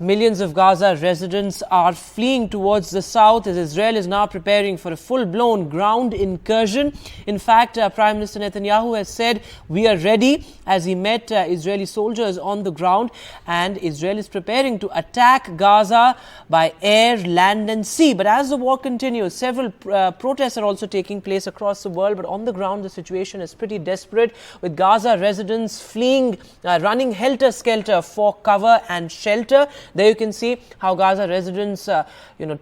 Millions of Gaza residents are fleeing towards the south as Israel is now preparing for a full-blown ground incursion. In fact, Prime Minister Netanyahu has said we are ready as he met Israeli soldiers on the ground, and Israel is preparing to attack Gaza by air, land and sea. But as the war continues, several protests are also taking place across the world. But on the ground, the situation is pretty desperate, with Gaza residents fleeing, running helter-skelter for cover and shelter. There you can see how Gaza residents,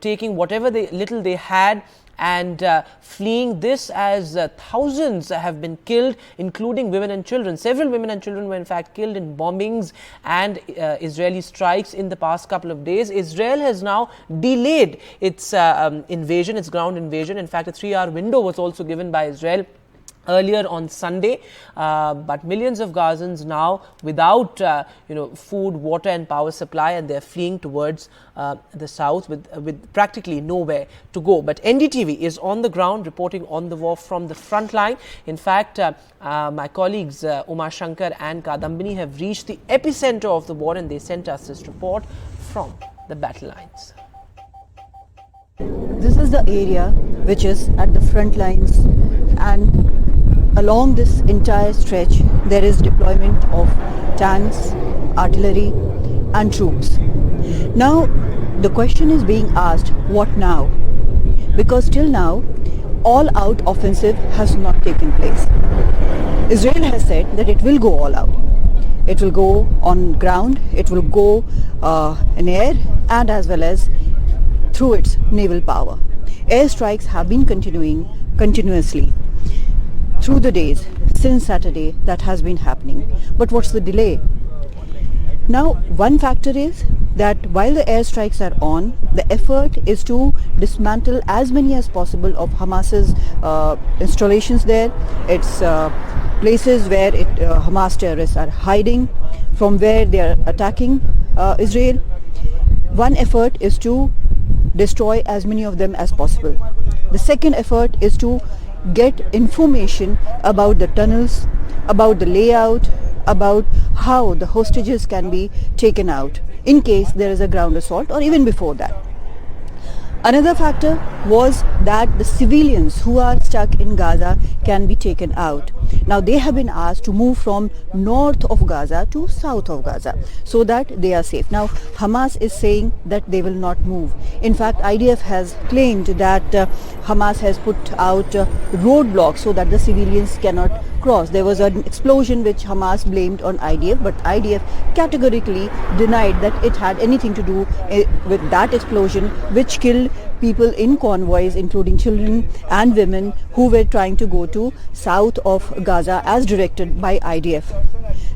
taking whatever little they had and fleeing this as thousands have been killed, including women and children. Several women and children were in fact killed in bombings and Israeli strikes in the past couple of days. Israel has now delayed its invasion, its ground invasion. In fact, a 3-hour window was also given by Israel earlier on Sunday, but millions of Gazans now without food, water and power supply, and they're fleeing towards the south with practically nowhere to go. But NDTV is on the ground reporting on the war from the front line. In fact, my colleagues Uma Shankar and Kadambini have reached the epicenter of the war, and they sent us this report from the battle lines. This is the area which is at the front lines, and along this entire stretch there is deployment of tanks, artillery and troops. Now the question is being asked, what now? Because till now all-out offensive has not taken place. Israel has said that it will go all out. It will go on ground, it will go in air and as well as through its naval power. Airstrikes have been continuing continuously through the days since Saturday. That has been happening. But what's the delay? Now, one factor is that while the airstrikes are on, the effort is to dismantle as many as possible of Hamas's installations there. It's places where Hamas terrorists are hiding, from where they are attacking Israel. One effort is to destroy as many of them as possible. The second effort is to get information about the tunnels, about the layout, about how the hostages can be taken out in case there is a ground assault or even before that. Another factor was that the civilians who are stuck in Gaza can be taken out. Now they have been asked to move from north of Gaza to south of Gaza so that they are safe. Now Hamas is saying that they will not move. In fact, IDF has claimed that Hamas has put out roadblocks so that the civilians cannot cross. There was an explosion which Hamas blamed on IDF, but IDF categorically denied that it had anything to do with that explosion which killed people in convoys, including children and women who were trying to go to south of Gaza as directed by IDF.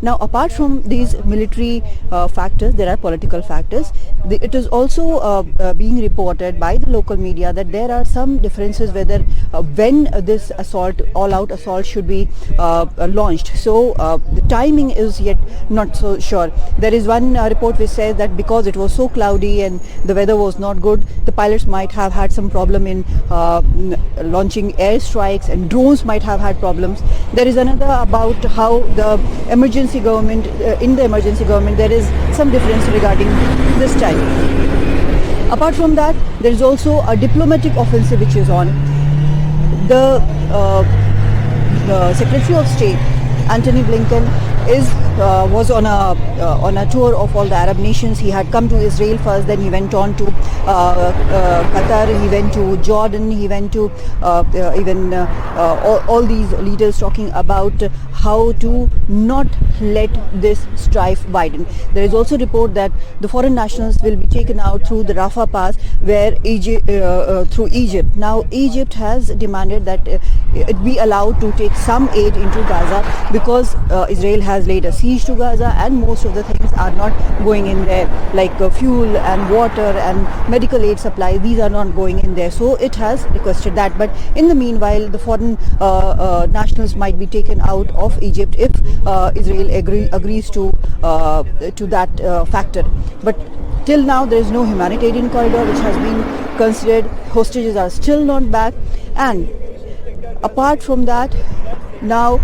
Now, apart from these military factors, there are political factors. It is also being reported by the local media that there are some differences whether when this assault, all-out assault, should be launched. So the timing is yet not so sure. There is one report which says that because it was so cloudy and the weather was not good, the pilots might have had some problem in launching airstrikes, and drones might have had problems. There is another about how the emergency government, in the emergency government, there is some difference regarding this time. Apart from that, there is also a diplomatic offensive which is on. The Secretary of State, Antony Blinken, was on a tour of all the Arab nations. He had come to Israel first, then he went on to Qatar, he went to Jordan, he went to all these leaders talking about how to not let this strife widen. There is also a report that the foreign nationals will be taken out through the Rafah Pass, where through Egypt. Now Egypt has demanded that it be allowed to take some aid into Gaza because Israel has laid a siege to Gaza and most of the things are not going in there, like fuel and water and medical aid supplies. These are not going in there, so it has requested that. But in the meanwhile, the foreign nationals might be taken out of Egypt if Israel agrees to that factor. But till now there is no humanitarian corridor which has been considered. Hostages are still not back, and apart from that, now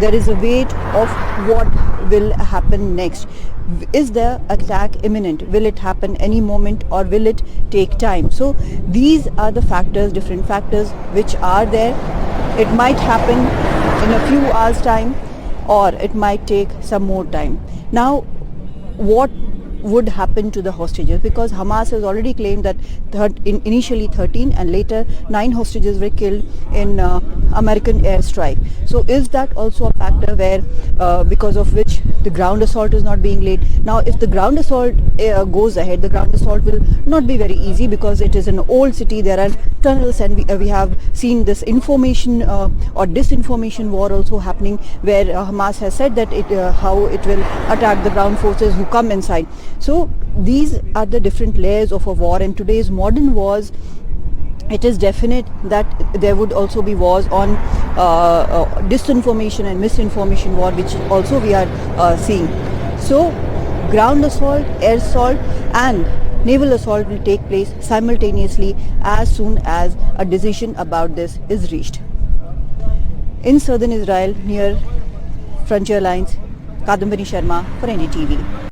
there is a wait of what will happen next? Is the attack imminent? Will it happen any moment, or will it take time? So these are the factors, different factors which are there. It might happen in a few hours time, or it might take some more time. Now, what would happen to the hostages? Because Hamas has already claimed that initially 13 and later 9 hostages were killed in American airstrike. So is that also a factor where because of which the ground assault is not being laid? Now, if the ground assault goes ahead, the ground assault will not be very easy because it is an old city. There are tunnels, and we have seen this information or disinformation war also happening, where Hamas has said that how it will attack the ground forces who come inside. So these are the different layers of a war, and today's modern wars, it is definite that there would also be wars on disinformation and misinformation war, which also we are seeing. So ground assault, air assault and naval assault will take place simultaneously as soon as a decision about this is reached. In southern Israel, near frontier lines, Kadambari Sharma for NDTV.